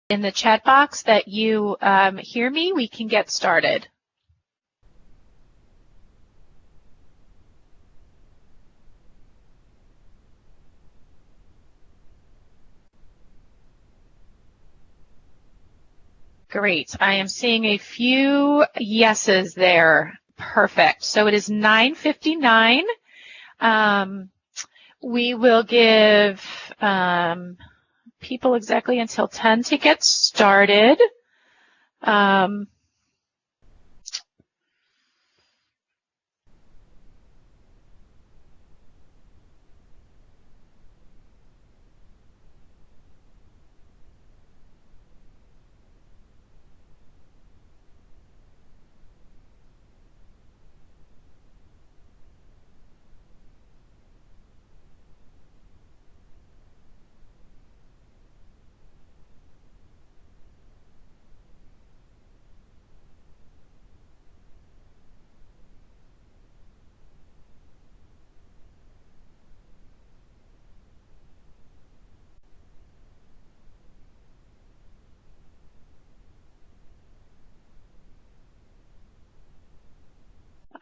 in the chat box that you hear me, we can get started. Great. I am seeing a few yeses there. Perfect. So it is 9:59. We will give people exactly until 10 to get started.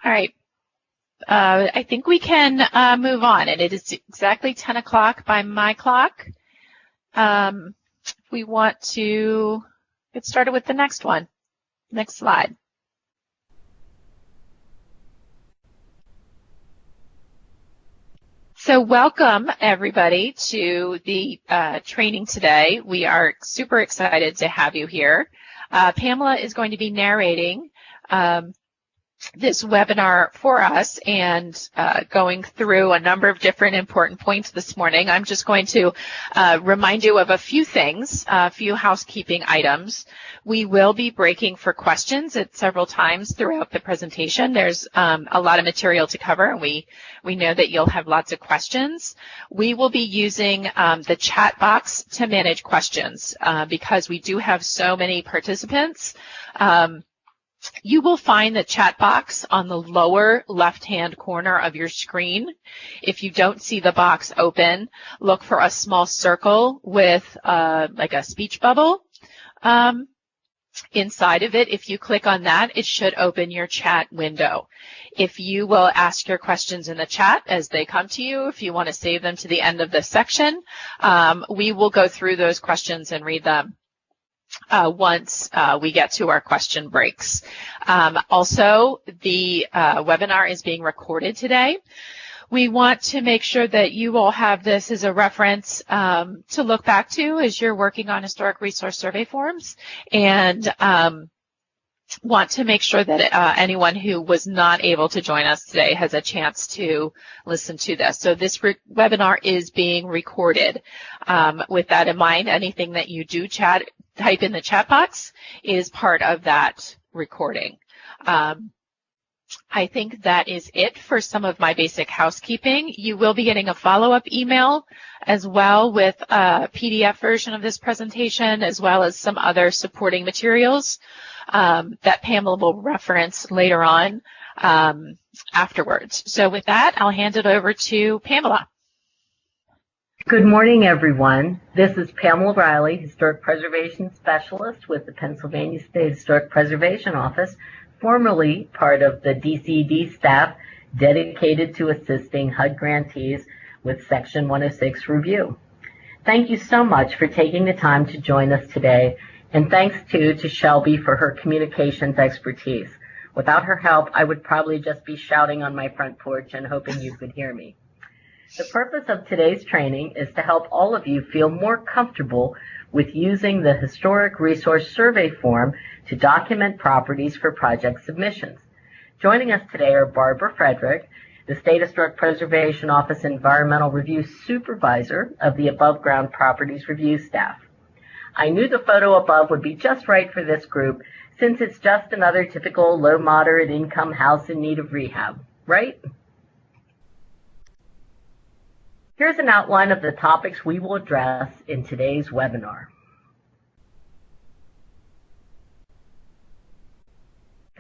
All right. I think we can move on, and it is exactly 10 o'clock by my clock. We want to get started with the next one. Next slide. So welcome, everybody, to the training today. We are super excited to have you here. Pamela is going to be narrating this webinar for us and going through a number of different important points this morning. I'm just going to remind you of a few things, a few housekeeping items. We will be breaking for questions at several times throughout the presentation. There's a lot of material to cover, and we know that you'll have lots of questions. We will be using the chat box to manage questions because we do have so many participants. You will find the chat box on the lower left-hand corner of your screen. If you don't see the box open, look for a small circle with like a speech bubble inside of it. If you click on that, it should open your chat window. If you will ask your questions in the chat as they come to you, if you want to save them to the end of this section, we will go through those questions and read them once we get to our question breaks. Also, the webinar is being recorded today. We want to make sure that you all have this as a reference to look back to as you're working on historic resource survey forms, and want to make sure that anyone who was not able to join us today has a chance to listen to this. So this webinar is being recorded. With that in mind, anything that you do type in the chat box is part of that recording. I think that is it for some of my basic housekeeping. You will be getting a follow-up email as well with a PDF version of this presentation, as well as some other supporting materials that Pamela will reference later on afterwards. So with that, I'll hand it over to Pamela. Good morning, everyone. This is Pamela Riley, Historic Preservation Specialist with the Pennsylvania State Historic Preservation Office, formerly part of the DCED staff dedicated to assisting HUD grantees with Section 106 review. Thank you so much for taking the time to join us today, and thanks to Shelby for her communications expertise. Without her help, I would probably just be shouting on my front porch and hoping you could hear me. The purpose of today's training is to help all of you feel more comfortable with using the Historic Resource Survey form to document properties for project submissions. Joining us today are Barbara Frederick, the State Historic Preservation Office Environmental Review Supervisor of the Above Ground Properties Review staff. I knew the photo above would be just right for this group, since it's just another typical low moderate income house in need of rehab, right? Here's an outline of the topics we will address in today's webinar.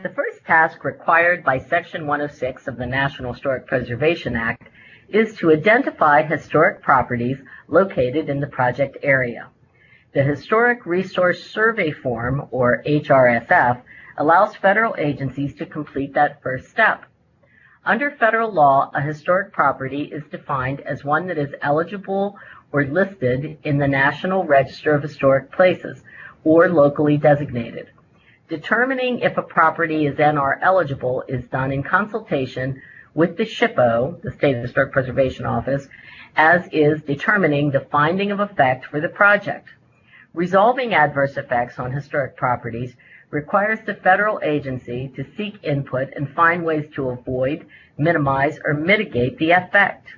The first task required by Section 106 of the National Historic Preservation Act is to identify historic properties located in the project area. The Historic Resource Survey Form, or HRSF, allows federal agencies to complete that first step. Under federal law, a historic property is defined as one that is eligible or listed in the National Register of Historic Places, or locally designated. Determining if a property is NR eligible is done in consultation with the SHPO, the State Historic Preservation Office, as is determining the finding of effect for the project. Resolving adverse effects on historic properties requires the federal agency to seek input and find ways to avoid, minimize, or mitigate the effect.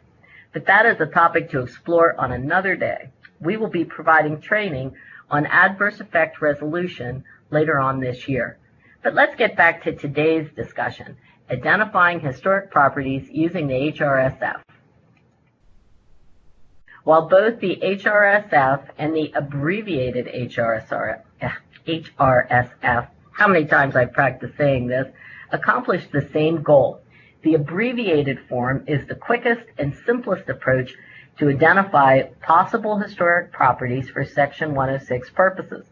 But that is a topic to explore on another day. We will be providing training on adverse effect resolution later on this year. But let's get back to today's discussion, identifying historic properties using the HRSF. While both the HRSF and the abbreviated HRSF, how many times I've practiced saying this, accomplish the same goal. The abbreviated form is the quickest and simplest approach to identify possible historic properties for Section 106 purposes.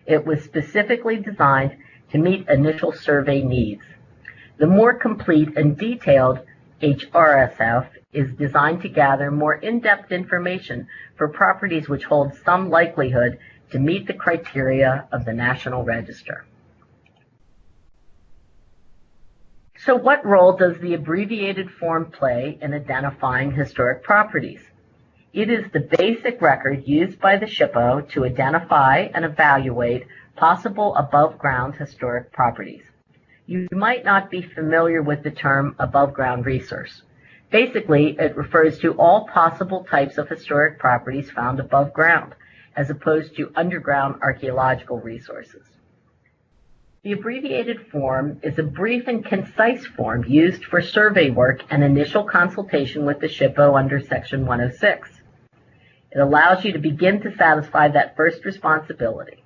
It was specifically designed to meet initial survey needs. The more complete and detailed HRSF is designed to gather more in-depth information for properties which hold some likelihood to meet the criteria of the National Register. So what role does the abbreviated form play in identifying historic properties? It is the basic record used by the SHPO to identify and evaluate possible above-ground historic properties. You might not be familiar with the term above-ground resource. Basically, it refers to all possible types of historic properties found above ground, as opposed to underground archaeological resources. The abbreviated form is a brief and concise form used for survey work and initial consultation with the SHPO under Section 106. It allows you to begin to satisfy that first responsibility.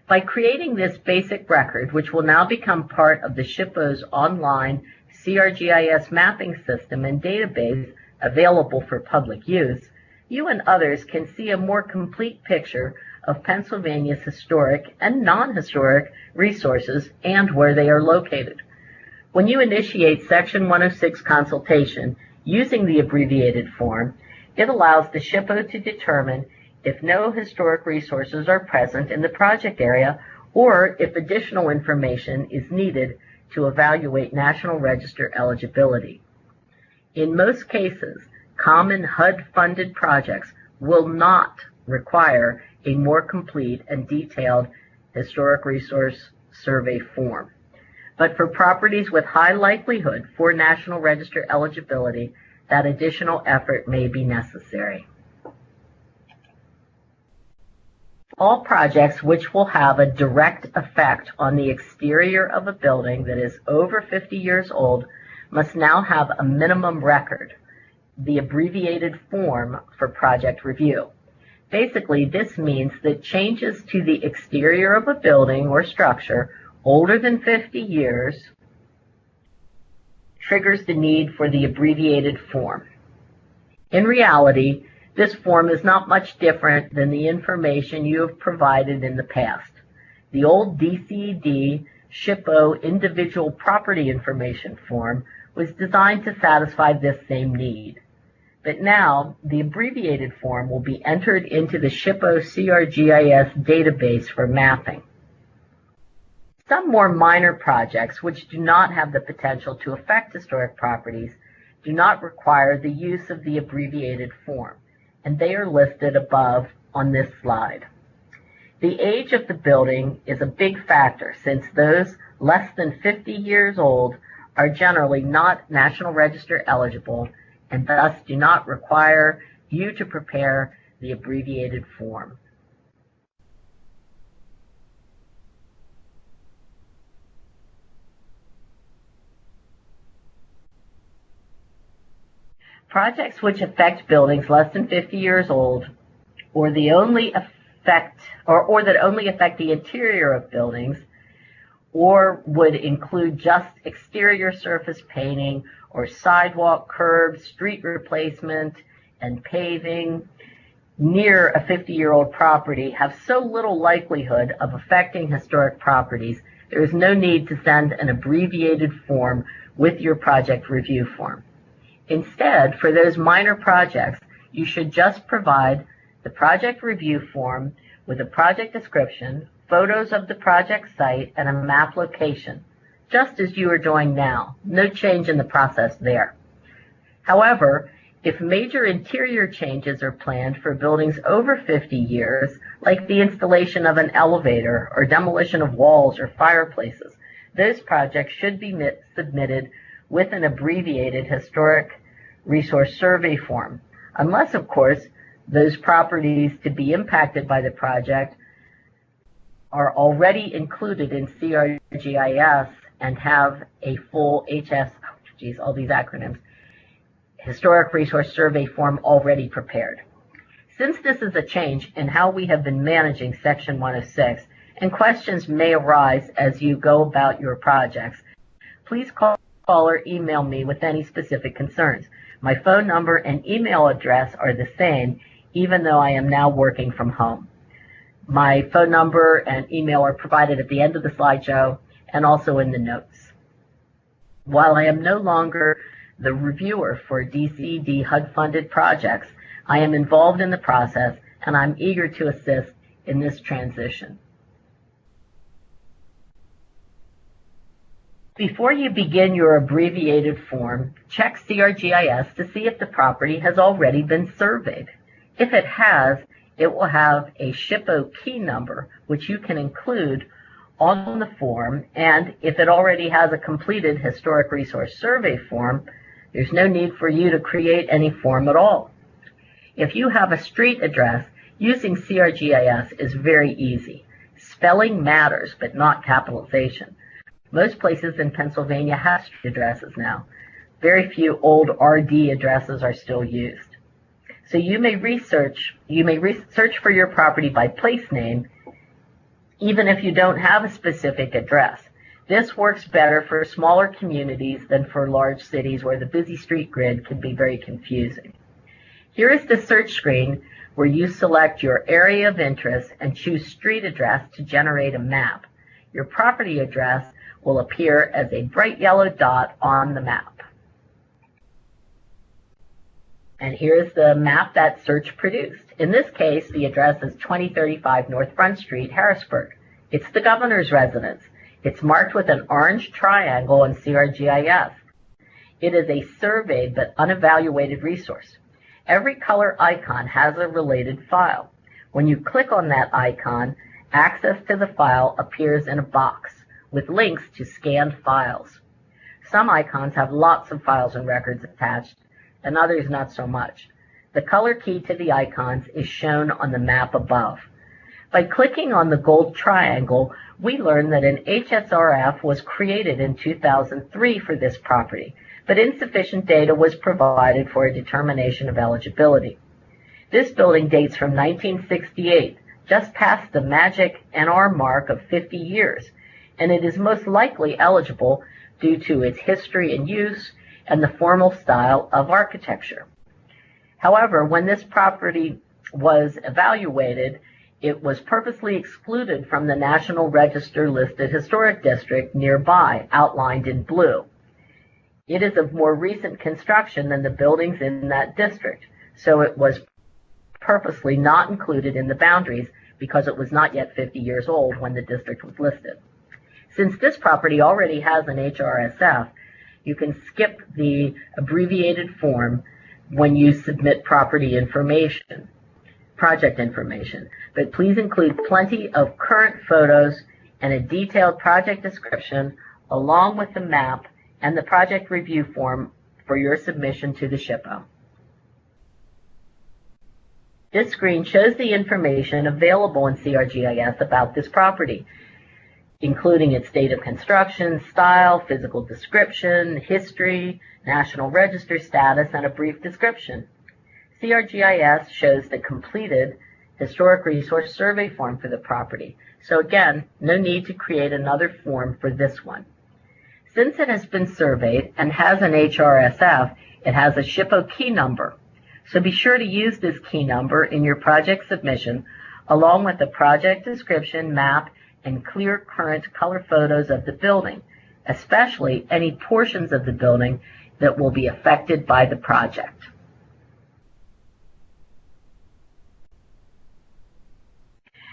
By creating this basic record, which will now become part of the SHPO's online CRGIS mapping system and database available for public use, you and others can see a more complete picture of Pennsylvania's historic and non-historic resources and where they are located. When you initiate Section 106 consultation using the abbreviated form, it allows the SHPO to determine if no historic resources are present in the project area or if additional information is needed to evaluate National Register eligibility. In most cases, common HUD-funded projects will not require a more complete and detailed historic resource survey form. But for properties with high likelihood for National Register eligibility, that additional effort may be necessary. All projects which will have a direct effect on the exterior of a building that is over 50 years old must now have a minimum record, the abbreviated form for project review. Basically, this means that changes to the exterior of a building or structure older than 50 years triggers the need for the abbreviated form. In reality, this form is not much different than the information you have provided in the past. The old DCED SHPO individual property information form was designed to satisfy this same need. But now, the abbreviated form will be entered into the SHPO CRGIS database for mapping. Some more minor projects, which do not have the potential to affect historic properties, do not require the use of the abbreviated form, and they are listed above on this slide. The age of the building is a big factor, since those less than 50 years old are generally not National Register eligible and thus do not require you to prepare the abbreviated form. Projects which affect buildings less than 50 years old or that only affect the interior of buildings or would include just exterior surface painting or sidewalk, curbs, street replacement, and paving, near a 50-year-old property have so little likelihood of affecting historic properties, there is no need to send an abbreviated form with your project review form. Instead, for those minor projects, you should just provide the project review form with a project description, photos of the project site, and a map location, just as you are doing now. No change in the process there. However, if major interior changes are planned for buildings over 50 years, like the installation of an elevator or demolition of walls or fireplaces, those projects should be submitted with an abbreviated historic resource survey form, unless, of course, those properties to be impacted by the project are already included in CRGIS and have a full all these acronyms, Historic Resource Survey form already prepared. Since this is a change in how we have been managing Section 106, and questions may arise as you go about your projects, please call or email me with any specific concerns. My phone number and email address are the same, even though I am now working from home. My phone number and email are provided at the end of the slideshow and also in the notes. While I am no longer the reviewer for DCED HUD-funded projects, I am involved in the process, and I'm eager to assist in this transition. Before you begin your abbreviated form, check CRGIS to see if the property has already been surveyed. If it has, it will have a SHPO key number, which you can include on the form, and if it already has a completed historic resource survey form, there's no need for you to create any form at all. If you have a street address, using CRGIS is very easy. Spelling matters, but not capitalization. Most places in Pennsylvania have street addresses now. Very few old RD addresses are still used. So you may search for your property by place name, even if you don't have a specific address. This works better for smaller communities than for large cities where the busy street grid can be very confusing. Here is the search screen where you select your area of interest and choose street address to generate a map. Your property address will appear as a bright yellow dot on the map. And here's the map that search produced. In this case, the address is 2035 North Front Street, Harrisburg. It's the governor's residence. It's marked with an orange triangle in CRGIS. It is a surveyed but unevaluated resource. Every color icon has a related file. When you click on that icon, access to the file appears in a box with links to scanned files. Some icons have lots of files and records attached, and others not so much. The color key to the icons is shown on the map above. By clicking on the gold triangle, we learn that an HRSF was created in 2003 for this property, but insufficient data was provided for a determination of eligibility. This building dates from 1968, just past the magic NR mark of 50 years, and it is most likely eligible due to its history and use and the formal style of architecture. However, when this property was evaluated, it was purposely excluded from the National Register listed historic district nearby, outlined in blue. It is of more recent construction than the buildings in that district, so it was purposely not included in the boundaries because it was not yet 50 years old when the district was listed. Since this property already has an HRSF, you can skip the abbreviated form when you submit project information, but please include plenty of current photos and a detailed project description along with the map and the project review form for your submission to the SHPO. This screen shows the information available in CRGIS about this property, including its date of construction, style, physical description, history, National Register status, and a brief description. CRGIS shows the completed Historic Resource Survey form for the property, so again, no need to create another form for this one. Since it has been surveyed and has an HRSF, it has a SHPO key number. So be sure to use this key number in your project submission, along with the project description, map, and clear current color photos of the building, especially any portions of the building that will be affected by the project.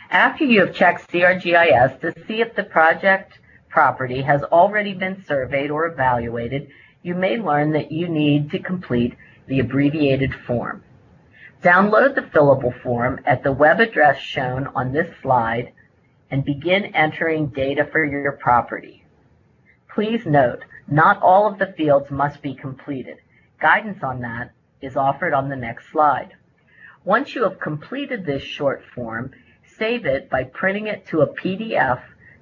After you have checked CRGIS to see if the project property has already been surveyed or evaluated, you may learn that you need to complete the abbreviated form. Download the fillable form at the web address shown on this slide and begin entering data for your property. Please note, not all of the fields must be completed. Guidance on that is offered on the next slide. Once you have completed this short form, save it by printing it to a PDF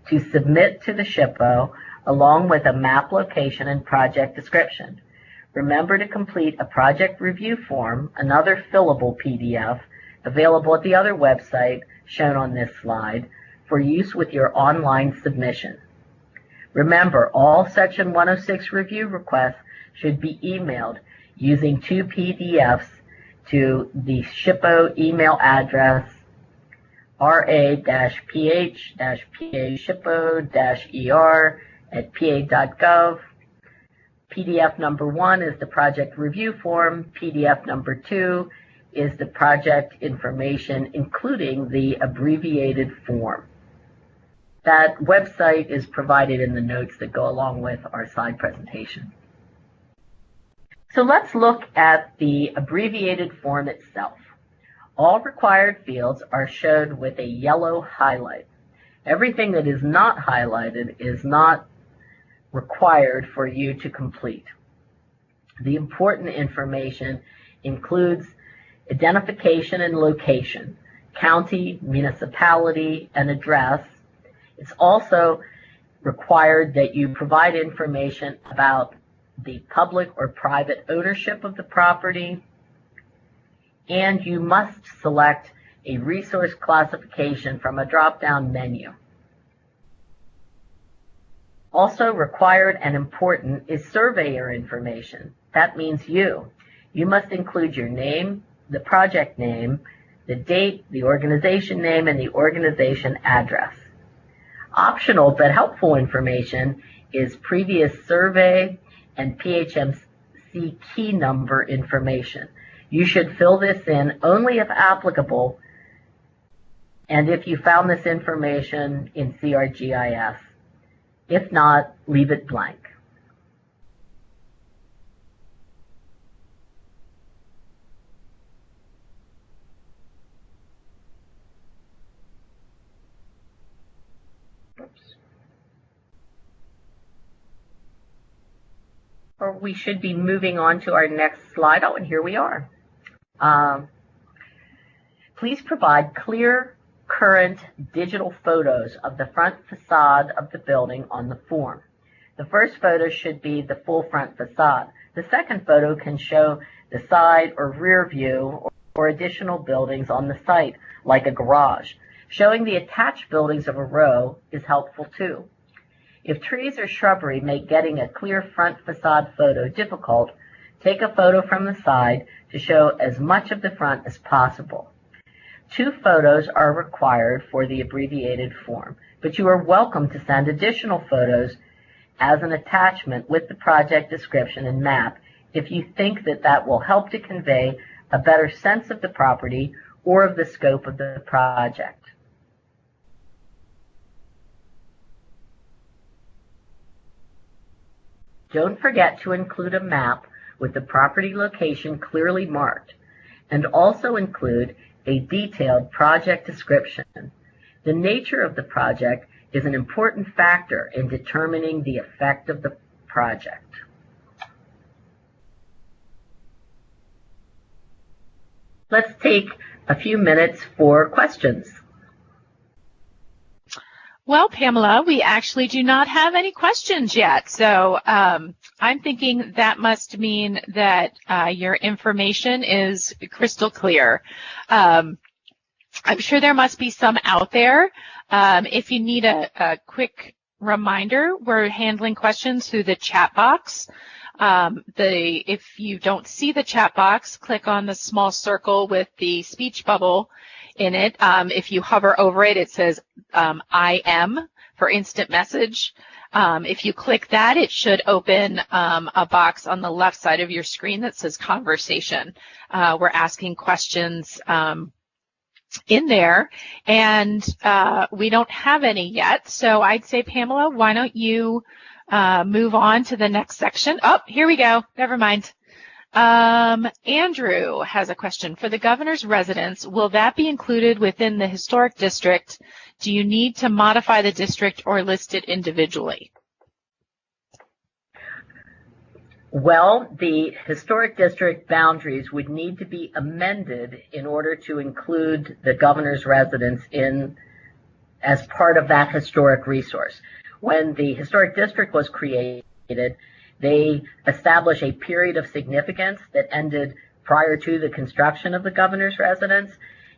to submit to the SHPO along with a map location and project description. Remember to complete a project review form, another fillable PDF, available at the other website shown on this slide, for use with your online submission. Remember, all Section 106 review requests should be emailed using 2 PDFs to the SHPO email address ra-ph-pa-shpo-er@pa.gov. PDF number 1 is the project review form. PDF number 2 is the project information, including the abbreviated form. That website is provided in the notes that go along with our slide presentation. So let's look at the abbreviated form itself. All required fields are shown with a yellow highlight. Everything that is not highlighted is not required for you to complete. The important information includes identification and location, county, municipality, and address. It's also required that you provide information about the public or private ownership of the property, and you must select a resource classification from a drop-down menu. Also required and important is surveyor information. That means you. You must include your name, the project name, the date, the organization name, and the organization address. Optional but helpful information is previous survey and PHMC key number information. You should fill this in only if applicable and if you found this information in CRGIS. If not, leave it blank. Or we should be moving on to our next slide. Oh, and here we are. Please provide clear, current digital photos of the front facade of the building on the form. The first photo should be the full front facade. The second photo can show the side or rear view or additional buildings on the site, like a garage. Showing the attached buildings of a row is helpful too. If trees or shrubbery make getting a clear front facade photo difficult, take a photo from the side to show as much of the front as possible. 2 photos are required for the abbreviated form, but you are welcome to send additional photos as an attachment with the project description and map if you think that that will help to convey a better sense of the property or of the scope of the project. Don't forget to include a map with the property location clearly marked, and also include a detailed project description. The nature of the project is an important factor in determining the effect of the project. Let's take a few minutes for questions. Well, Pamela, we actually do not have any questions yet. So I'm thinking that must mean that your information is crystal clear. I'm sure there must be some out there. If you need a quick reminder, we're handling questions through the chat box. If you don't see the chat box, click on the small circle with the speech bubble in it. If you hover over it, it says I am for instant message. If you click that, it should open a box on the left side of your screen that says conversation. We're asking questions in there, and we don't have any yet. So I'd say, Pamela, why don't you move on to the next section? Oh, here we go. Never mind. Andrew has a question. For the governor's residence, will that be included within the historic district? Do you need to modify the district or list it individually? Well, the historic district boundaries would need to be amended in order to include the governor's residence as part of that historic resource. When the historic district was created, they established a period of significance that ended prior to the construction of the governor's residence.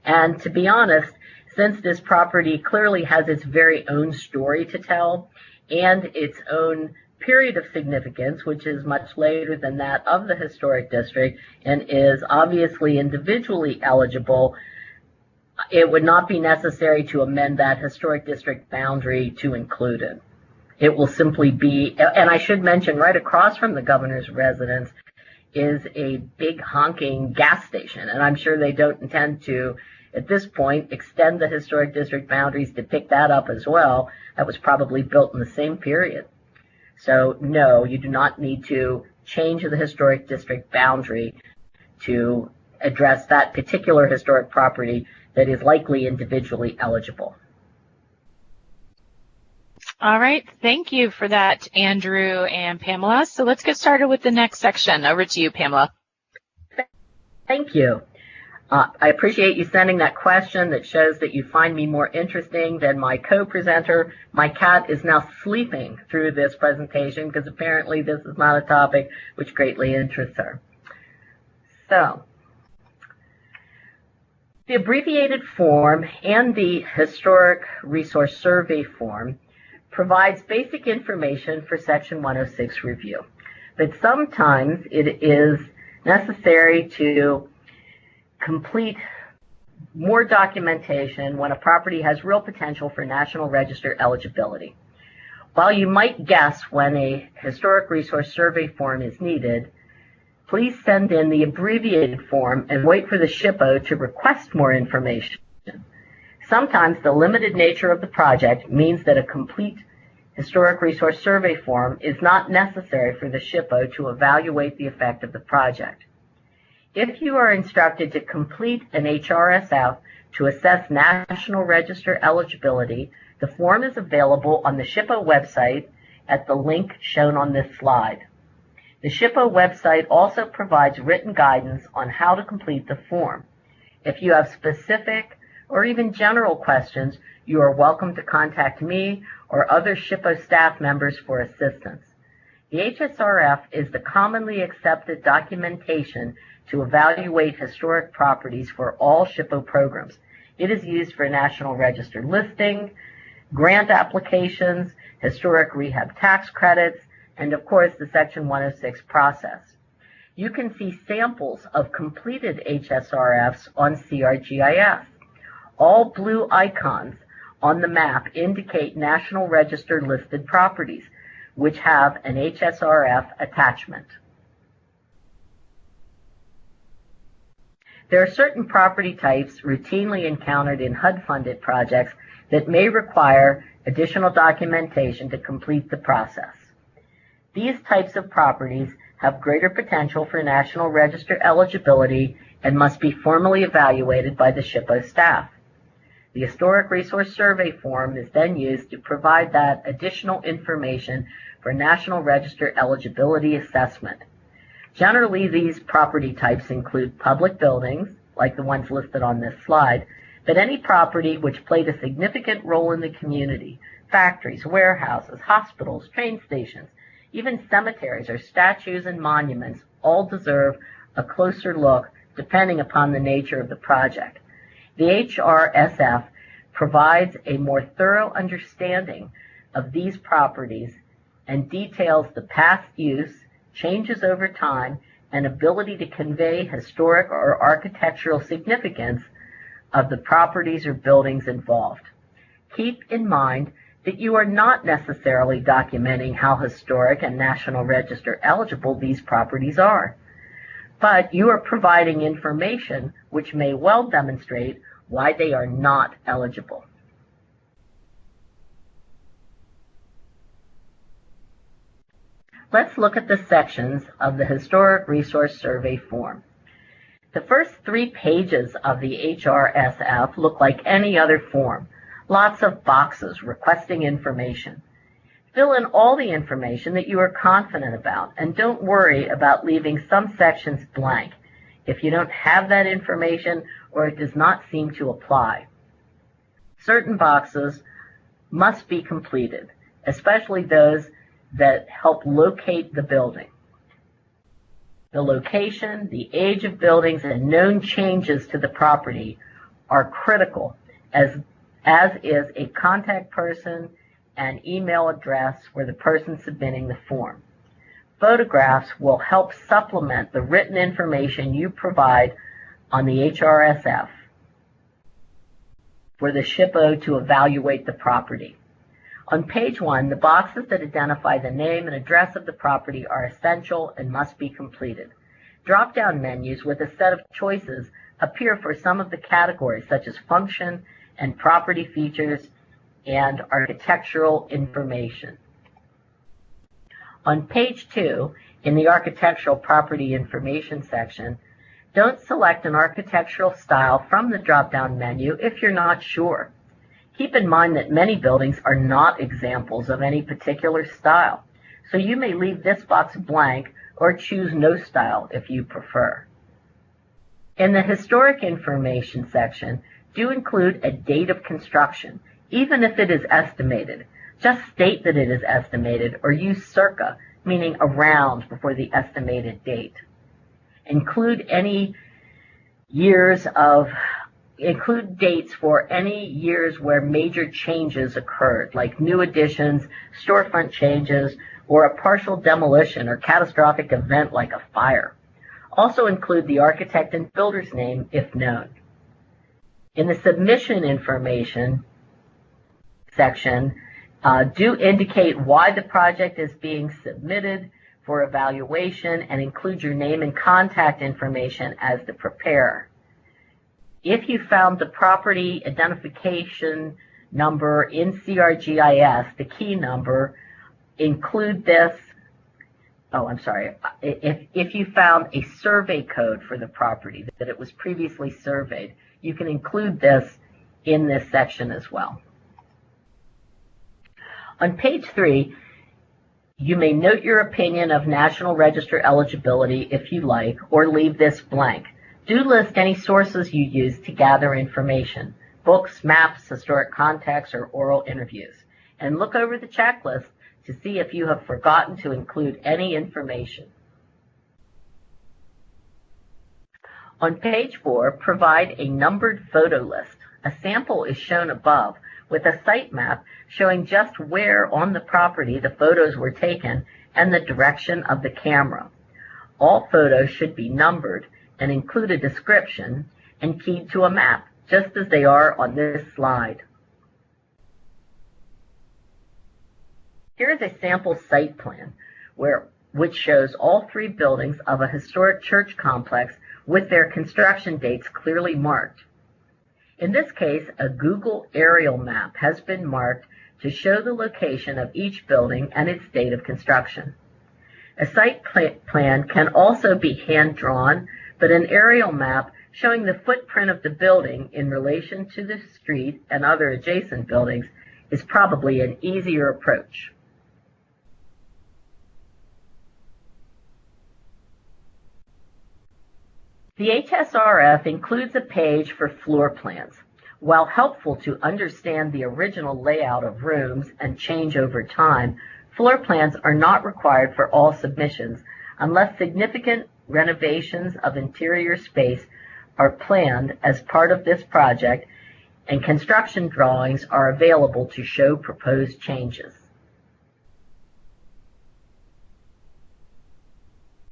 And to be honest, since this property clearly has its very own story to tell and its own period of significance, which is much later than that of the historic district and is obviously individually eligible, it would not be necessary to amend that historic district boundary to include it. It will simply be, and I should mention, right across from the governor's residence is a big honking gas station, and I'm sure they don't intend to, at this point, extend the historic district boundaries to pick that up as well. That was probably built in the same period. So no, you do not need to change the historic district boundary to address that particular historic property that is likely individually eligible. All right, thank you for that, Andrew and Pamela. So let's get started with the next section. Over to you, Pamela. Thank you. I appreciate you sending that question. That shows that you find me more interesting than my co-presenter. My cat is now sleeping through this presentation because apparently this is not a topic which greatly interests her. So, the abbreviated form and the historic resource survey form provides basic information for Section 106 review. But sometimes it is necessary to complete more documentation when a property has real potential for National Register eligibility. While you might guess when a historic resource survey form is needed, please send in the abbreviated form and wait for the SHPO to request more information. Sometimes the limited nature of the project means that a complete historic resource survey form is not necessary for the SHPO to evaluate the effect of the project. If you are instructed to complete an HRSF to assess National Register eligibility, the form is available on the SHPO website at the link shown on this slide. The SHPO website also provides written guidance on how to complete the form. If you have specific or even general questions, you are welcome to contact me or other SHPO staff members for assistance. The HSRF is the commonly accepted documentation to evaluate historic properties for all SHPO programs. It is used for National Register listing, grant applications, historic rehab tax credits, and of course the Section 106 process. You can see samples of completed HSRFs on CRGIS. All blue icons on the map indicate National Register listed properties, which have an HSRF attachment. There are certain property types routinely encountered in HUD-funded projects that may require additional documentation to complete the process. These types of properties have greater potential for National Register eligibility and must be formally evaluated by the SHPO staff. The Historic Resource Survey form is then used to provide that additional information for National Register eligibility assessment. Generally, these property types include public buildings, like the ones listed on this slide, but any property which played a significant role in the community, factories, warehouses, hospitals, train stations, even cemeteries or statues and monuments, all deserve a closer look depending upon the nature of the project. The HRSF provides a more thorough understanding of these properties and details the past use, changes over time, and ability to convey historic or architectural significance of the properties or buildings involved. Keep in mind that you are not necessarily documenting how historic and National Register eligible these properties are, but you are providing information which may well demonstrate why they are not eligible. Let's look at the sections of the Historic Resource Survey form. The first 3 pages of the HRSF look like any other form. Lots of boxes requesting information. Fill in all the information that you are confident about, and don't worry about leaving some sections blank if you don't have that information or it does not seem to apply. Certain boxes must be completed, especially those that help locate the building. The location, the age of buildings, and known changes to the property are critical, as is a contact person and email address for the person submitting the form. Photographs will help supplement the written information you provide on the HRSF for the SHPO to evaluate the property. On page 1, the boxes that identify the name and address of the property are essential and must be completed. Drop-down menus with a set of choices appear for some of the categories, such as function and property features and architectural information. On page 2, in the Architectural Property Information section, don't select an architectural style from the drop-down menu if you're not sure. Keep in mind that many buildings are not examples of any particular style, so you may leave this box blank or choose no style if you prefer. In the Historic Information section, do include a date of construction, even if it is estimated. Just state that it is estimated, or use circa, meaning around before the estimated date. Include dates for any years where major changes occurred, like new additions, storefront changes, or a partial demolition or catastrophic event like a fire. Also include the architect and builder's name if known. In the Submission Information section, do indicate why the project is being submitted for evaluation and include your name and contact information as the preparer. If you found the property identification number in CRGIS, the key number, include this. If you found a survey code for the property, that it was previously surveyed, you can include this in this section as well. On page 3, you may note your opinion of National Register eligibility if you like, or leave this blank. Do list any sources you use to gather information, books, maps, historic contacts, or oral interviews, and look over the checklist to see if you have forgotten to include any information. On page 4, provide a numbered photo list. A sample is shown above with a site map showing just where on the property the photos were taken and the direction of the camera. All photos should be numbered and include a description and keyed to a map, just as they are on this slide. Here is a sample site plan which shows all 3 buildings of a historic church complex with their construction dates clearly marked. In this case, a Google aerial map has been marked to show the location of each building and its date of construction. A site plan can also be hand-drawn, but an aerial map showing the footprint of the building in relation to the street and other adjacent buildings is probably an easier approach. The HSRF includes a page for floor plans. While helpful to understand the original layout of rooms and change over time, floor plans are not required for all submissions unless significant renovations of interior space are planned as part of this project and construction drawings are available to show proposed changes.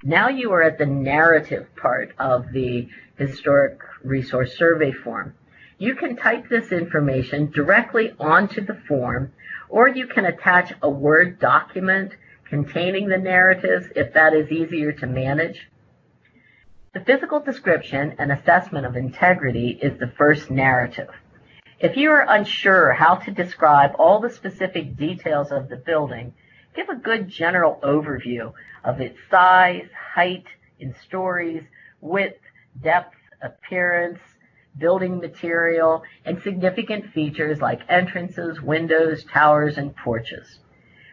Now you are at the narrative part of the Historic Resource Survey form. You can type this information directly onto the form, or you can attach a Word document containing the narratives if that is easier to manage. The physical description and assessment of integrity is the first narrative. If you are unsure how to describe all the specific details of the building, give a good general overview of its size, height in stories, width, depth, appearance, building material, and significant features like entrances, windows, towers, and porches.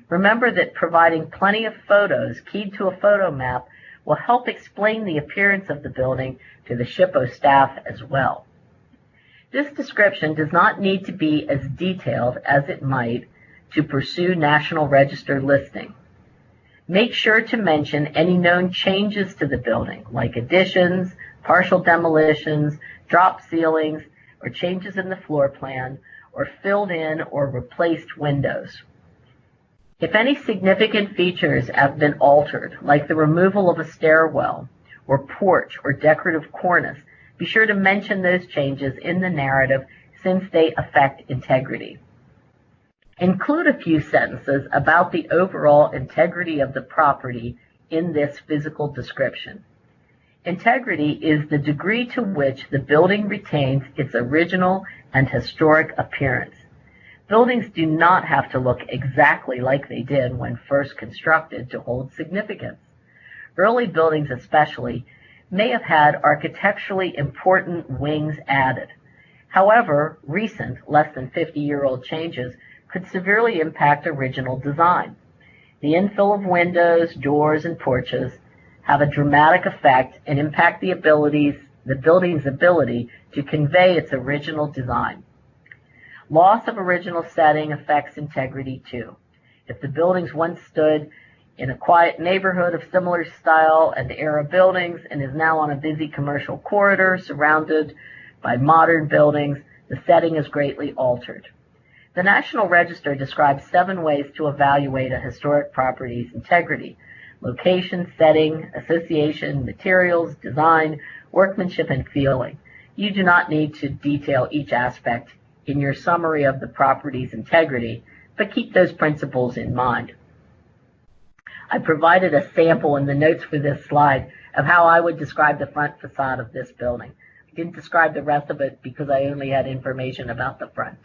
Remember that providing plenty of photos keyed to a photo map will help explain the appearance of the building to the SHPO staff as well. This description does not need to be as detailed as it might to pursue National Register listing. Make sure to mention any known changes to the building, like additions, partial demolitions, drop ceilings, or changes in the floor plan, or filled in or replaced windows. If any significant features have been altered, like the removal of a stairwell, or porch, or decorative cornice, be sure to mention those changes in the narrative since they affect integrity. Include a few sentences about the overall integrity of the property in this physical description. Integrity is the degree to which the building retains its original and historic appearance. Buildings do not have to look exactly like they did when first constructed to hold significance. Early buildings especially may have had architecturally important wings added. However, recent, less than 50-year-old changes could severely impact original design. The infill of windows, doors, and porches have a dramatic effect and impact the building's ability to convey its original design. Loss of original setting affects integrity too. If the buildings once stood in a quiet neighborhood of similar style and era buildings and is now on a busy commercial corridor surrounded by modern buildings, the setting is greatly altered. The National Register describes 7 ways to evaluate a historic property's integrity: location, setting, association, materials, design, workmanship, and feeling. You do not need to detail each aspect in your summary of the property's integrity, but keep those principles in mind. I provided a sample in the notes for this slide of how I would describe the front facade of this building. I didn't describe the rest of it because I only had information about the front.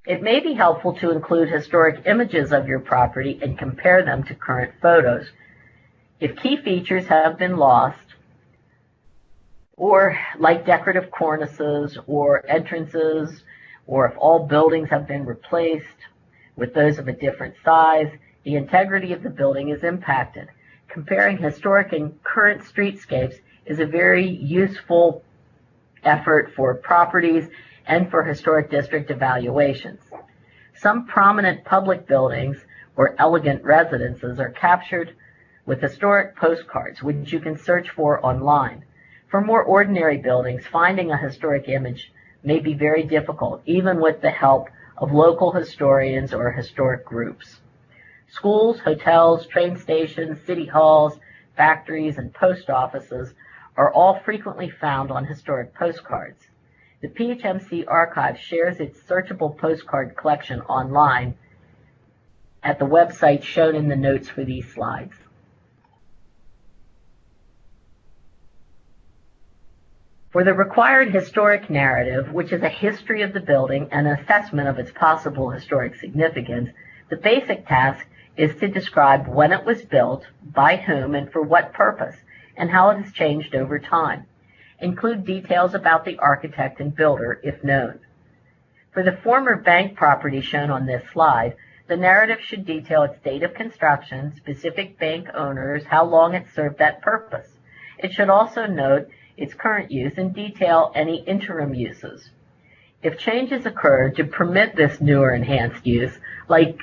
It may be helpful to include historic images of your property and compare them to current photos. If key features have been lost, or like decorative cornices or entrances, or if all buildings have been replaced with those of a different size, the integrity of the building is impacted. Comparing historic and current streetscapes is a very useful effort for properties and for historic district evaluations. Some prominent public buildings or elegant residences are captured with historic postcards, which you can search for online. For more ordinary buildings, finding a historic image may be very difficult, even with the help of local historians or historic groups. Schools, hotels, train stations, city halls, factories, and post offices are all frequently found on historic postcards. The PHMC archive shares its searchable postcard collection online at the website shown in the notes for these slides. For the required historic narrative, which is a history of the building and an assessment of its possible historic significance, the basic task is to describe when it was built, by whom, and for what purpose, and how it has changed over time. Include details about the architect and builder, if known. For the former bank property shown on this slide, the narrative should detail its date of construction, specific bank owners, how long it served that purpose. It should also note its current use and detail any interim uses. If changes occur to permit this new or enhanced use, like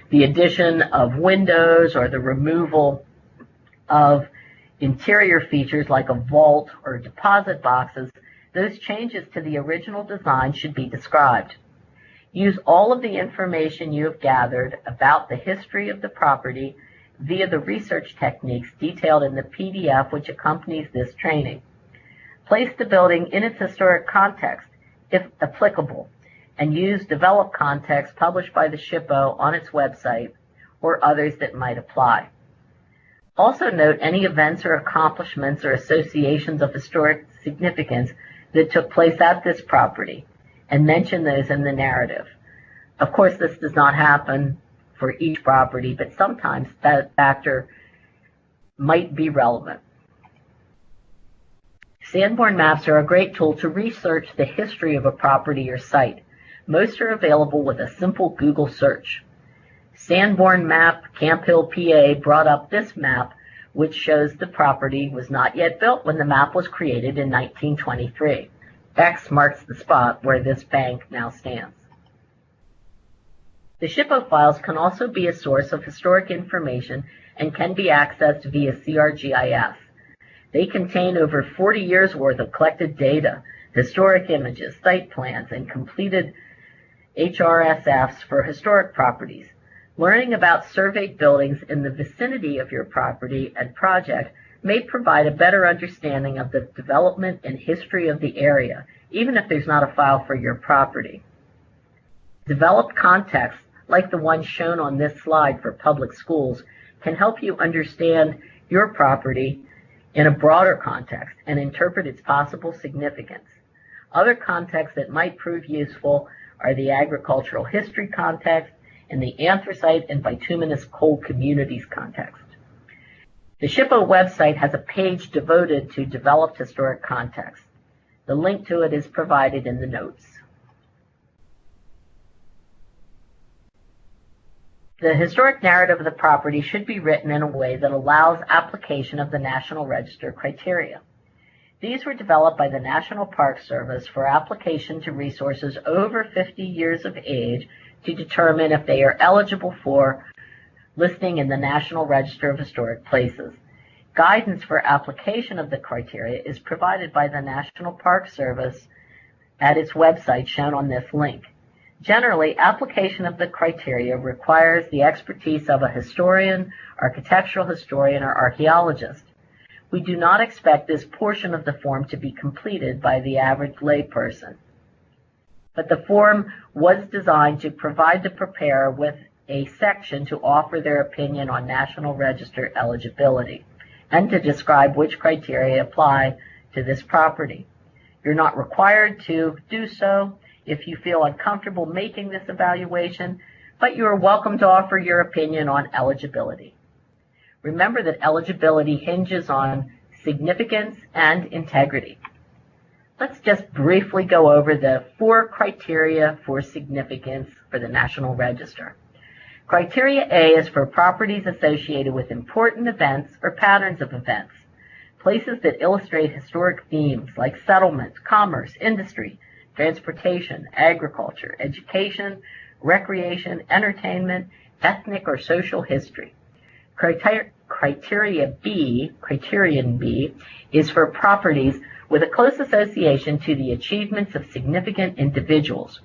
the addition of windows or the removal of interior features like a vault or deposit boxes, those changes to the original design should be described. Use all of the information you have gathered about the history of the property via the research techniques detailed in the PDF which accompanies this training. Place the building in its historic context, if applicable, and use developed context published by the SHPO on its website or others that might apply. Also note any events or accomplishments or associations of historic significance that took place at this property, and mention those in the narrative. Of course, this does not happen for each property, but sometimes that factor might be relevant. Sanborn maps are a great tool to research the history of a property or site. Most are available with a simple Google search. Sanborn map, Camp Hill, PA brought up this map, which shows the property was not yet built when the map was created in 1923. X marks the spot where this bank now stands. The SHPO files can also be a source of historic information and can be accessed via CRGIS. They contain over 40 years' worth of collected data, historic images, site plans, and completed HRSFs for historic properties. Learning about surveyed buildings in the vicinity of your property and project may provide a better understanding of the development and history of the area, even if there's not a file for your property. Developed context, like the one shown on this slide for public schools, can help you understand your property in a broader context and interpret its possible significance. Other contexts that might prove useful are the agricultural history context and the anthracite and bituminous coal communities context. The SHPO website has a page devoted to developed historic context. The link to it is provided in the notes. The historic narrative of the property should be written in a way that allows application of the National Register criteria. These were developed by the National Park Service for application to resources over 50 years of age to determine if they are eligible for listing in the National Register of Historic Places. Guidance for application of the criteria is provided by the National Park Service at its website shown on this link. Generally, application of the criteria requires the expertise of a historian, architectural historian, or archaeologist. We do not expect this portion of the form to be completed by the average layperson. But the form was designed to provide the preparer with a section to offer their opinion on National Register eligibility and to describe which criteria apply to this property. You're not required to do so if you feel uncomfortable making this evaluation, but you are welcome to offer your opinion on eligibility. Remember that eligibility hinges on significance and integrity. Let's just briefly go over the 4 criteria for significance for the National Register. Criteria A is for properties associated with important events or patterns of events, places that illustrate historic themes like settlement, commerce, industry, transportation, agriculture, education, recreation, entertainment, ethnic or social history. Criterion B, is for properties with a close association to the achievements of significant individuals.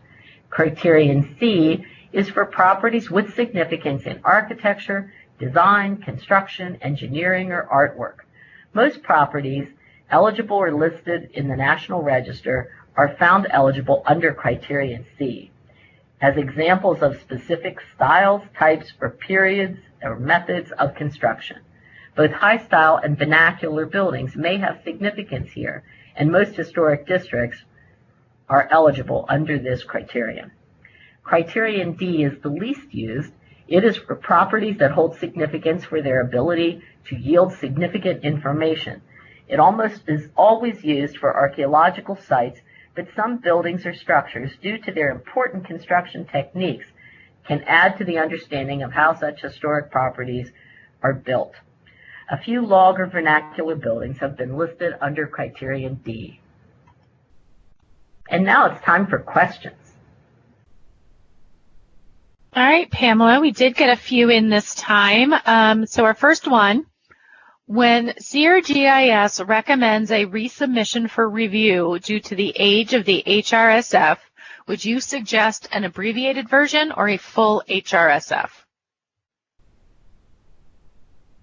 Criterion C is for properties with significance in architecture, design, construction, engineering, or artwork. Most properties eligible or listed in the National Register are found eligible under Criterion C as examples of specific styles, types, or periods or methods of construction. Both high-style and vernacular buildings may have significance here, and most historic districts are eligible under this criterion. Criterion D is the least used. It is for properties that hold significance for their ability to yield significant information. It almost is always used for archaeological sites, but some buildings or structures, due to their important construction techniques, can add to the understanding of how such historic properties are built. A few log or vernacular buildings have been listed under Criterion D. And now it's time for questions. All right, Pamela, we did get a few in this time. So our first one, when CRGIS recommends a resubmission for review due to the age of the HRSF, Would you suggest an abbreviated version or a full HRSF?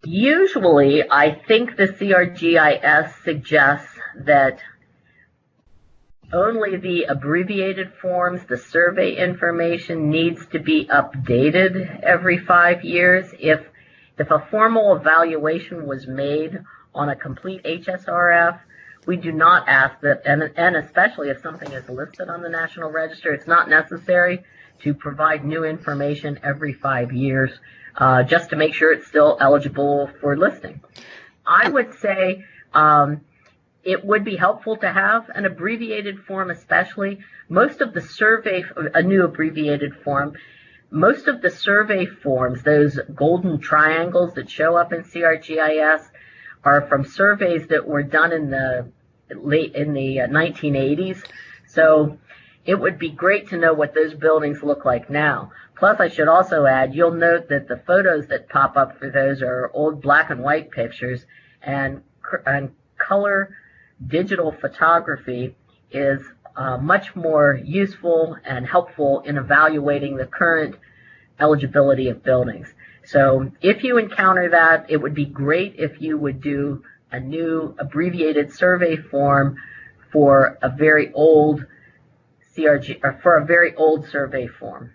Usually, I think the CRGIS suggests that only the abbreviated forms, the survey information, needs to be updated every 5 years. If a formal evaluation was made on a complete HSRF, we do not ask that, and especially if something is listed on the National Register, it's not necessary to provide new information every 5 years just to make sure it's still eligible for listing. I would say it would be helpful to have an abbreviated form, especially most of the survey, a new abbreviated form. Most of the survey forms, those golden triangles that show up in CRGIS, are from surveys that were done in the 1980s. So it would be great to know what those buildings look like now. Plus, I should also add, you'll note that the photos that pop up for those are old black and white pictures, and color digital photography is much more useful and helpful in evaluating the current eligibility of buildings. So if you encounter that, it would be great if you would do a new abbreviated survey form for a very old survey form.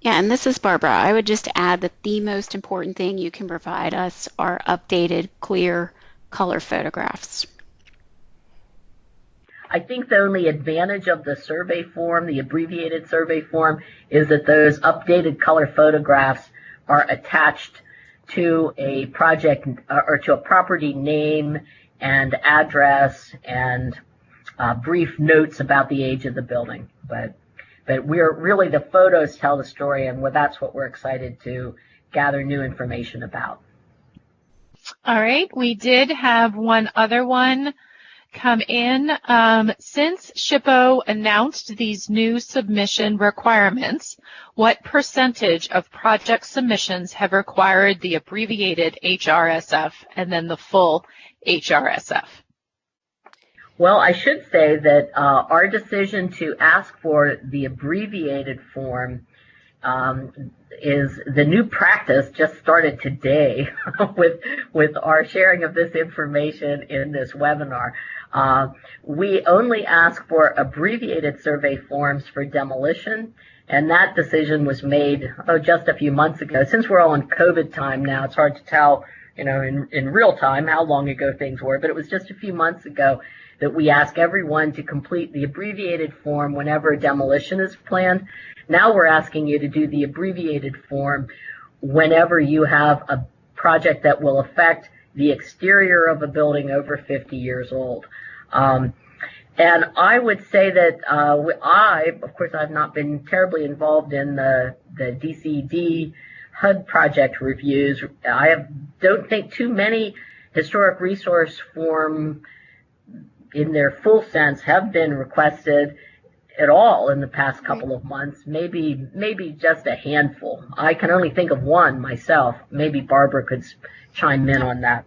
Yeah, and this is Barbara. I would just add that the most important thing you can provide us are updated, clear color photographs. I think the only advantage of the survey form, the abbreviated survey form, is that those updated color photographs are attached to a project or to a property name and address and brief notes about the age of the building. But we're really, the photos tell the story, and that's what we're excited to gather new information about. All right, we did have one other one come in. Since SHPO announced these new submission requirements, what percentage of project submissions have required the abbreviated HRSF and then the full HRSF? Well, I should say that our decision to ask for the abbreviated form is the new practice, just started today with our sharing of this information in this webinar. We only ask for abbreviated survey forms for demolition, and that decision was made just a few months ago. Since we're all in COVID time now, it's hard to tell, in real time how long ago things were, but it was just a few months ago that we ask everyone to complete the abbreviated form whenever a demolition is planned. Now we're asking you to do the abbreviated form whenever you have a project that will affect the exterior of a building over 50 years old. And I would say that of course, I've not been terribly involved in the DCED HUD project reviews. Don't think too many historic resource form in their full sense have been requested at all in the past couple of months, maybe just a handful. I can only think of one myself. Maybe Barbara could chime in on that.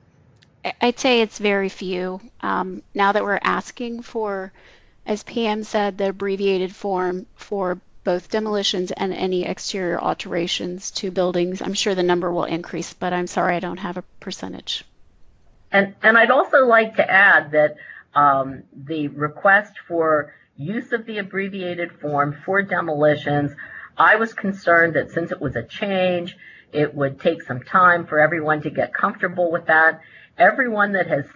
I'd say it's very few. Now that we're asking for, as Pam said, the abbreviated form for both demolitions and any exterior alterations to buildings, I'm sure the number will increase, but I'm sorry I don't have a percentage. And I'd also like to add that the request for use of the abbreviated form for demolitions, I was concerned that since it was a change, it would take some time for everyone to get comfortable with that. Everyone that has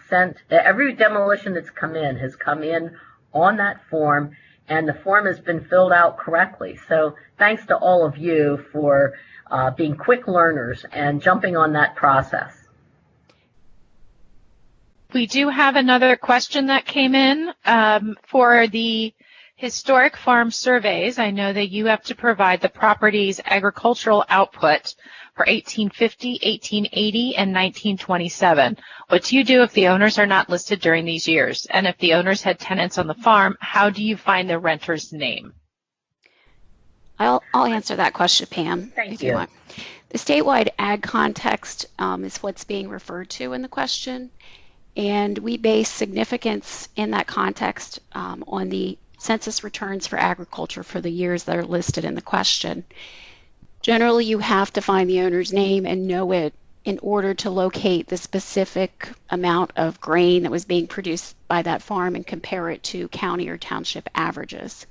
every demolition that's come in has come in on that form, and the form has been filled out correctly. So thanks to all of you for being quick learners and jumping on that process. We do have another question that came in for the historic farm surveys. I know that you have to provide the property's agricultural output for 1850, 1880, and 1927. What do you do if the owners are not listed during these years? And if the owners had tenants on the farm, how do you find the renter's name? I'll answer that question, Pam, if you want. The statewide ag context is what's being referred to in the question. And we base significance in that context on the census returns for agriculture for the years that are listed in the question. Generally, you have to find the owner's name and know it in order to locate the specific amount of grain that was being produced by that farm and compare it to county or township averages.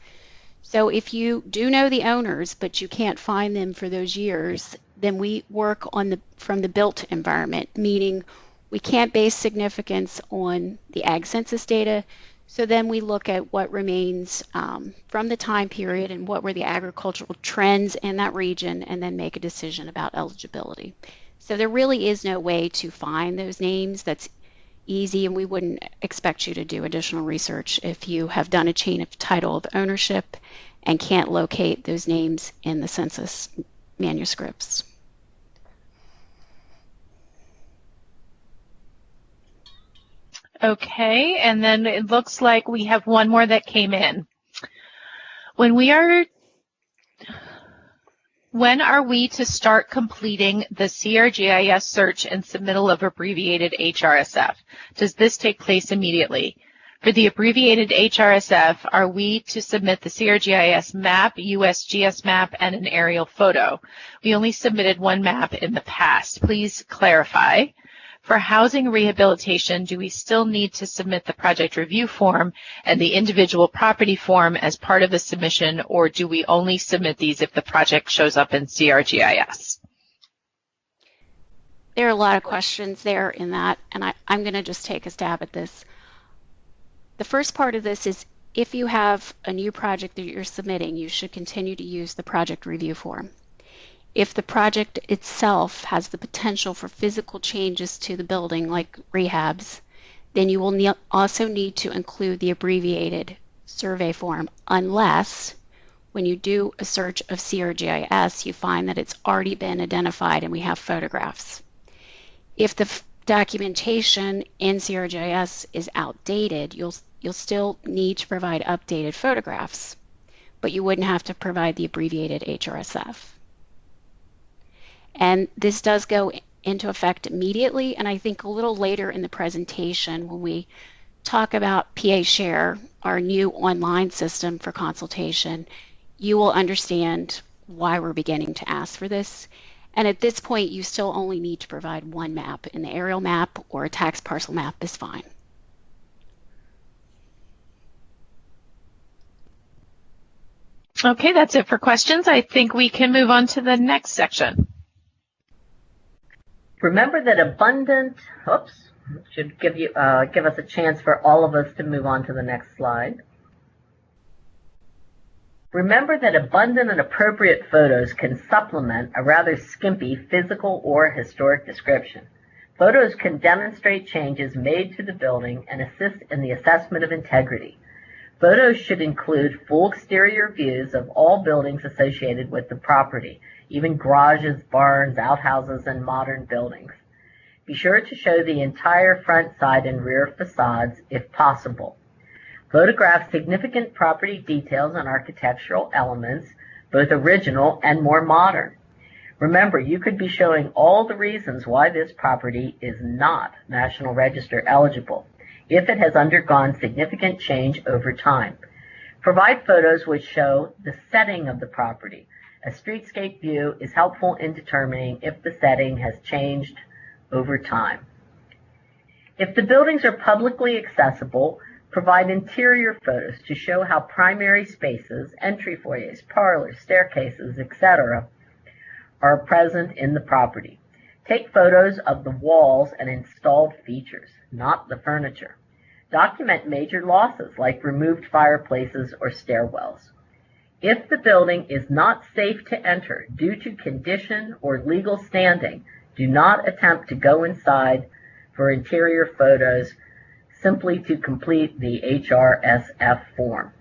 So if you do know the owners, but you can't find them for those years, then we work on from the built environment, meaning we can't base significance on the ag census data. So then we look at what remains from the time period and what were the agricultural trends in that region, and then make a decision about eligibility. So there really is no way to find those names that's easy, and we wouldn't expect you to do additional research if you have done a chain of title of ownership and can't locate those names in the census manuscripts. Okay, and then it looks like we have one more that came in. When are we to start completing the CRGIS search and submittal of abbreviated HRSF? Does this take place immediately? For the abbreviated HRSF, are we to submit the CRGIS map, USGS map, and an aerial photo? We only submitted one map in the past. Please clarify. For housing rehabilitation, do we still need to submit the project review form and the individual property form as part of the submission, or do we only submit these if the project shows up in CRGIS? There are a lot of questions there in that, and I'm going to just take a stab at this. The first part of this is if you have a new project that you're submitting, you should continue to use the project review form. If the project itself has the potential for physical changes to the building, like rehabs, then you will also need to include the abbreviated survey form, unless when you do a search of CRGIS, you find that it's already been identified and we have photographs. If the documentation in CRGIS is outdated, you'll still need to provide updated photographs, but you wouldn't have to provide the abbreviated HRSF. And this does go into effect immediately, and I think a little later in the presentation when we talk about PA Share, our new online system for consultation, you will understand why we're beginning to ask for this. And at this point, you still only need to provide one map, and the aerial map or a tax parcel map is fine. Okay, that's it for questions. I think we can move on to the next section. Remember that should give us a chance for all of us to move on to the next slide. Remember that abundant and appropriate photos can supplement a rather skimpy physical or historic description. Photos can demonstrate changes made to the building and assist in the assessment of integrity. Photos should include full exterior views of all buildings associated with the property, even garages, barns, outhouses, and modern buildings. Be sure to show the entire front, side, and rear facades if possible. Photograph significant property details and architectural elements, both original and more modern. Remember, you could be showing all the reasons why this property is not National Register eligible if it has undergone significant change over time. Provide photos which show the setting of the property. A streetscape view is helpful in determining if the setting has changed over time. If the buildings are publicly accessible, provide interior photos to show how primary spaces, entry foyers, parlors, staircases, etc., are present in the property. Take photos of the walls and installed features, not the furniture. Document major losses like removed fireplaces or stairwells. If the building is not safe to enter due to condition or legal standing, do not attempt to go inside for interior photos simply to complete the HRSF form.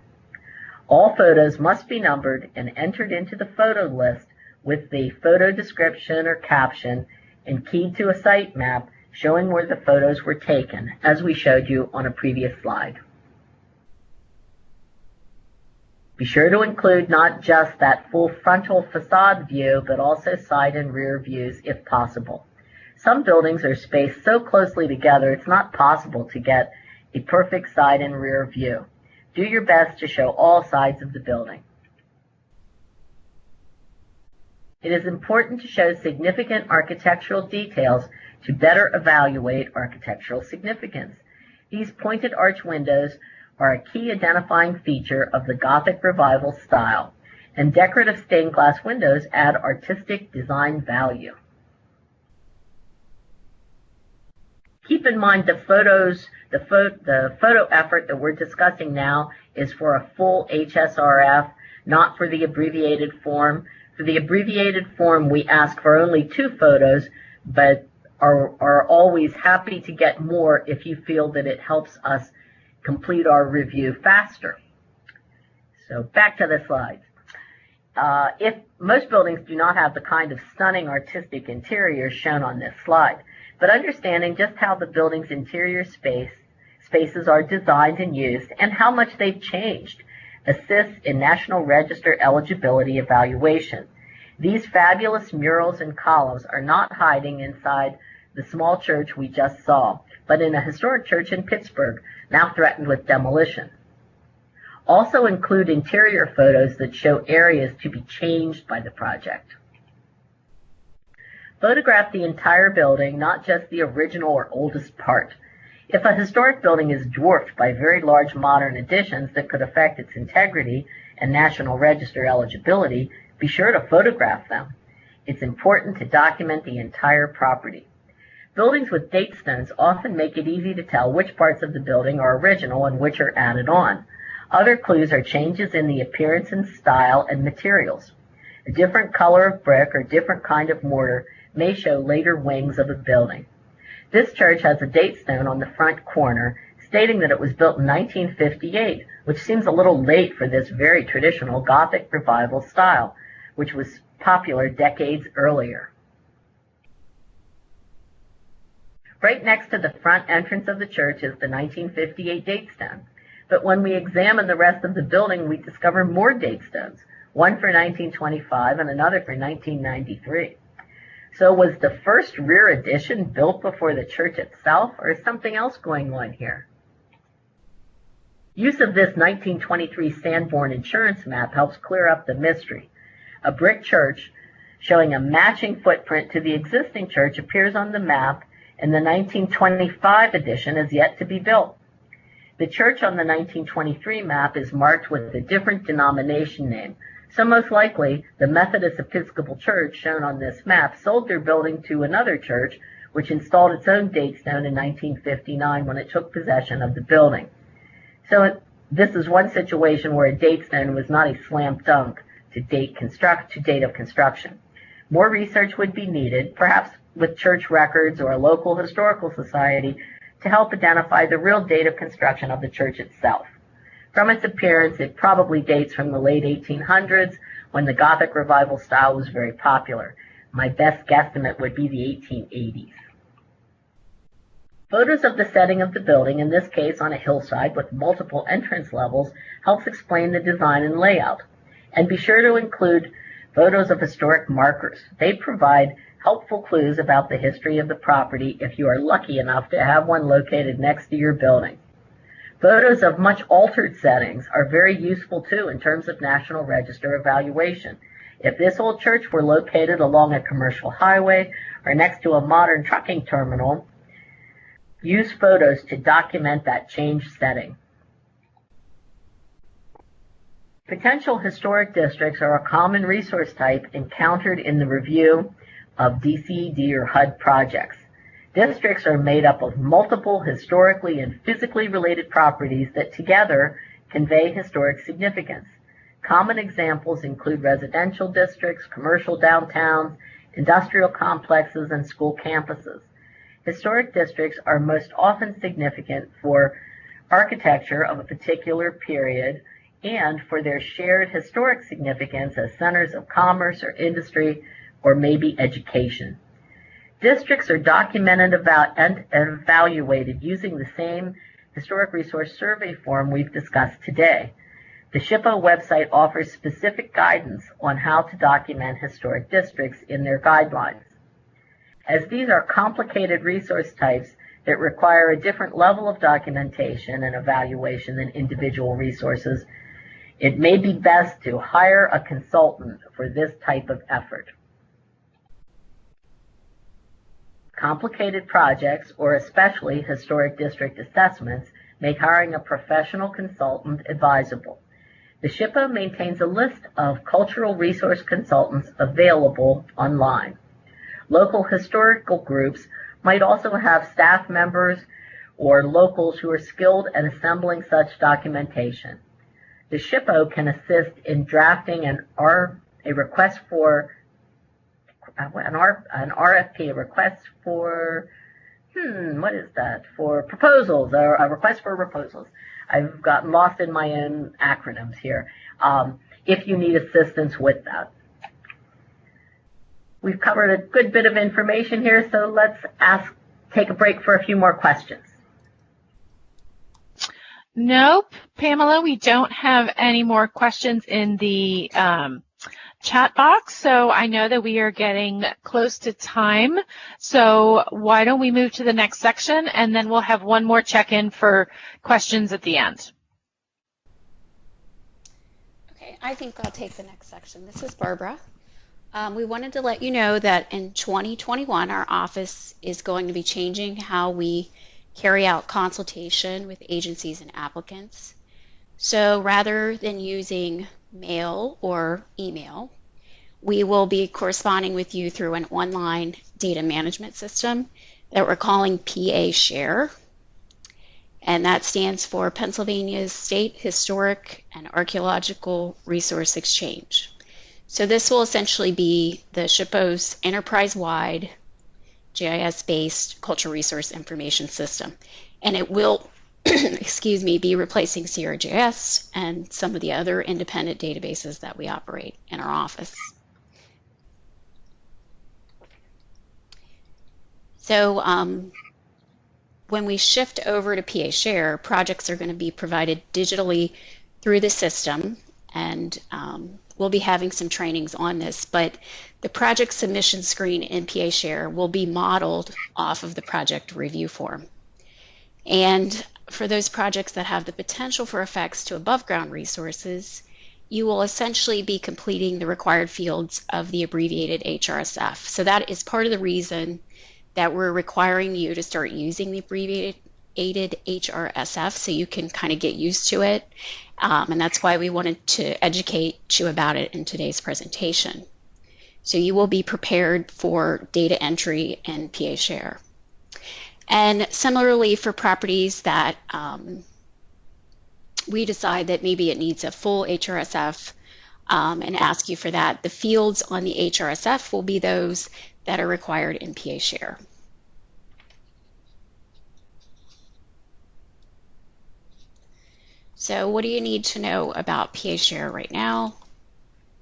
All photos must be numbered and entered into the photo list with the photo description or caption and keyed to a site map showing where the photos were taken, as we showed you on a previous slide. Be sure to include not just that full frontal facade view, but also side and rear views if possible. Some buildings are spaced so closely together it's not possible to get a perfect side and rear view. Do your best to show all sides of the building. It is important to show significant architectural details to better evaluate architectural significance. These pointed arch windows are a key identifying feature of the Gothic Revival style, and decorative stained glass windows add artistic design value. Keep in mind the photo effort that we're discussing now is for a full HSRF, not for the abbreviated form. For the abbreviated form, we ask for only 2 photos, but are always happy to get more if you feel that it helps us complete our review faster. So back to the slides. If most buildings do not have the kind of stunning artistic interiors shown on this slide, but understanding just how the building's interior spaces are designed and used and how much they've changed assists in National Register eligibility evaluation. These fabulous murals and columns are not hiding inside the small church we just saw, but in a historic church in Pittsburgh, now threatened with demolition. Also include interior photos that show areas to be changed by the project. Photograph the entire building, not just the original or oldest part. If a historic building is dwarfed by very large modern additions that could affect its integrity and National Register eligibility, be sure to photograph them. It's important to document the entire property. Buildings with date stones often make it easy to tell which parts of the building are original and which are added on. Other clues are changes in the appearance and style and materials. A different color of brick or different kind of mortar may show later wings of a building. This church has a date stone on the front corner stating that it was built in 1958, which seems a little late for this very traditional Gothic Revival style, which was popular decades earlier. Right next to the front entrance of the church is the 1958 date stone. But when we examine the rest of the building, we discover more date stones, one for 1925 and another for 1993. So was the first rear addition built before the church itself, or is something else going on here? Use of this 1923 Sanborn insurance map helps clear up the mystery. A brick church showing a matching footprint to the existing church appears on the map, and the 1925 edition is yet to be built. The church on the 1923 map is marked with a different denomination name, so most likely the Methodist Episcopal Church shown on this map sold their building to another church, which installed its own date stone in 1959 when it took possession of the building. So this is one situation where a date stone was not a slam dunk to date of construction. More research would be needed, perhaps with church records or a local historical society, to help identify the real date of construction of the church itself. From its appearance, it probably dates from the late 1800s, when the Gothic Revival style was very popular. My best guesstimate would be the 1880s. Photos of the setting of the building, in this case on a hillside with multiple entrance levels, helps explain the design and layout. And be sure to include photos of historic markers. They provide helpful clues about the history of the property if you are lucky enough to have one located next to your building. Photos of much altered settings are very useful too in terms of National Register evaluation. If this old church were located along a commercial highway or next to a modern trucking terminal, use photos to document that changed setting. Potential historic districts are a common resource type encountered in the review of DCED or HUD projects. Districts are made up of multiple historically and physically related properties that together convey historic significance. Common examples include residential districts, commercial downtowns, industrial complexes, and school campuses. Historic districts are most often significant for architecture of a particular period and for their shared historic significance as centers of commerce or industry or maybe education. Districts are documented and evaluated using the same historic resource survey form we've discussed today. The SHPO website offers specific guidance on how to document historic districts in their guidelines. As these are complicated resource types that require a different level of documentation and evaluation than individual resources, it may be best to hire a consultant for this type of effort. Complicated projects, or especially historic district assessments, make hiring a professional consultant advisable. The SHPO maintains a list of cultural resource consultants available online. Local historical groups might also have staff members or locals who are skilled at assembling such documentation. The SHPO can assist in drafting an RFP, a request for, for proposals, or a request for proposals. I've gotten lost in my own acronyms here. If you need assistance with that. We've covered a good bit of information here, so let's take a break for a few more questions. Nope, Pamela, we don't have any more questions in the chat box, so I know that we are getting close to time. So why don't we move to the next section, and then we'll have one more check-in for questions at the end. Okay, I think I'll take the next section. This is Barbara. We wanted to let you know that in 2021, our office is going to be changing how we carry out consultation with agencies and applicants. So rather than using mail or email, we will be corresponding with you through an online data management system that we're calling PA Share. And that stands for Pennsylvania's State Historic and Archaeological Resource Exchange. So this will essentially be the SHPO's enterprise-wide GIS-based cultural resource information system. And it will, excuse me, be replacing CRGIS and some of the other independent databases that we operate in our office. So when we shift over to PA Share, projects are going to be provided digitally through the system, and we'll be having some trainings on this, but the project submission screen in PA Share will be modeled off of the project review form. And for those projects that have the potential for effects to above ground resources, you will essentially be completing the required fields of the abbreviated HRSF. So that is part of the reason that we're requiring you to start using the abbreviated HRSF so you can kind of get used to it. And that's why we wanted to educate you about it in today's presentation. So you will be prepared for data entry in PA Share. And similarly for properties that we decide that maybe it needs a full HRSF and ask you for that, the fields on the HRSF will be those that are required in PA Share. So what do you need to know about PA Share right now?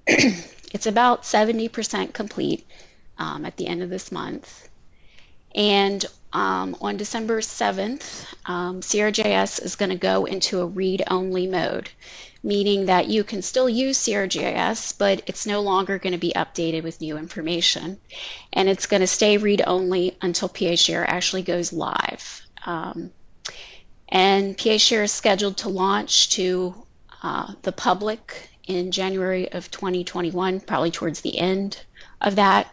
It's about 70% complete at the end of this month. And on December 7th, CRGIS is going to go into a read-only mode, meaning that you can still use CRGIS, but it's no longer going to be updated with new information. And it's going to stay read-only until PA Share actually goes live. And PA Share is scheduled to launch to the public in January of 2021, probably towards the end of that.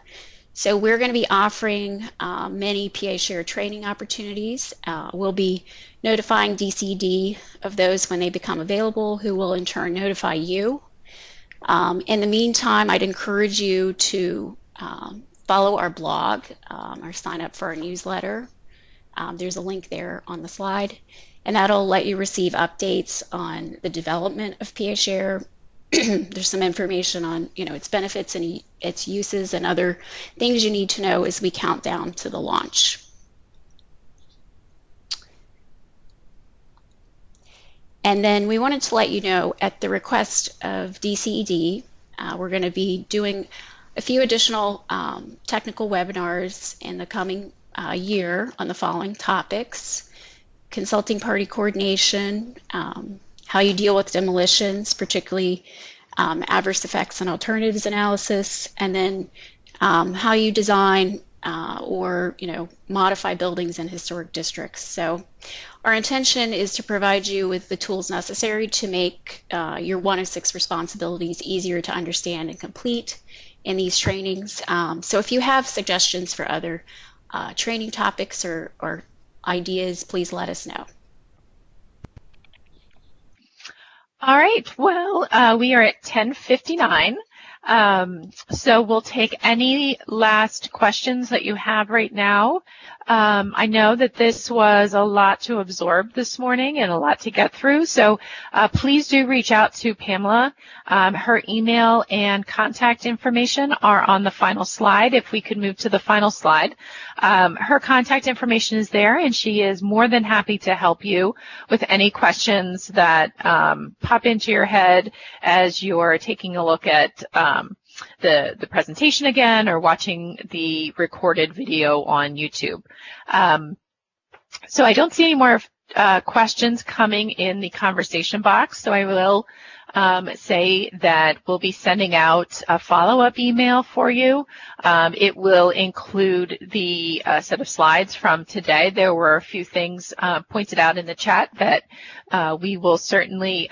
So we're going to be offering many PA Share training opportunities. We'll be notifying DCED of those when they become available, who will in turn notify you. In the meantime, I'd encourage you to follow our blog or sign up for our newsletter. There's a link there on the slide, and that'll let you receive updates on the development of PA Share. There's some information on, its benefits and its uses and other things you need to know as we count down to the launch. And then we wanted to let you know, at the request of DCED, we're going to be doing a few additional technical webinars in the coming year on the following topics: consulting party coordination, how you deal with demolitions, particularly adverse effects and alternatives analysis, and then how you design or modify buildings in historic districts. So our intention is to provide you with the tools necessary to make your 106 responsibilities easier to understand and complete in these trainings. So if you have suggestions for other training topics or ideas, please let us know. All right, well, we are at 10:59. So we'll take any last questions that you have right now. I know that this was a lot to absorb this morning and a lot to get through, so please do reach out to Pamela. Her email and contact information are on the final slide. If we could move to the final slide. Her contact information is there, and she is more than happy to help you with any questions that pop into your head as you're taking a look at the presentation again or watching the recorded video on YouTube. So I don't see any more questions coming in the conversation box, so I will say that we'll be sending out a follow-up email for you. It will include the set of slides from today. There were a few things pointed out in the chat that we will certainly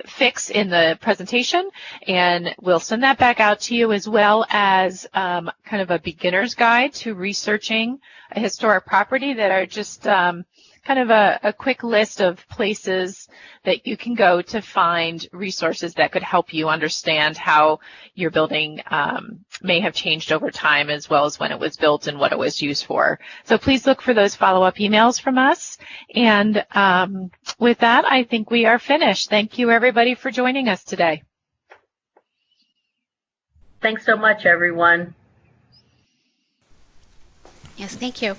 fix in the presentation, and we'll send that back out to you, as well as kind of a beginner's guide to researching a historic property that are just kind of a quick list of places that you can go to find resources that could help you understand how your building may have changed over time, as well as when it was built and what it was used for. So please look for those follow-up emails from us. And with that, I think we are finished. Thank you, everybody, for joining us today. Thanks so much, everyone. Yes, thank you.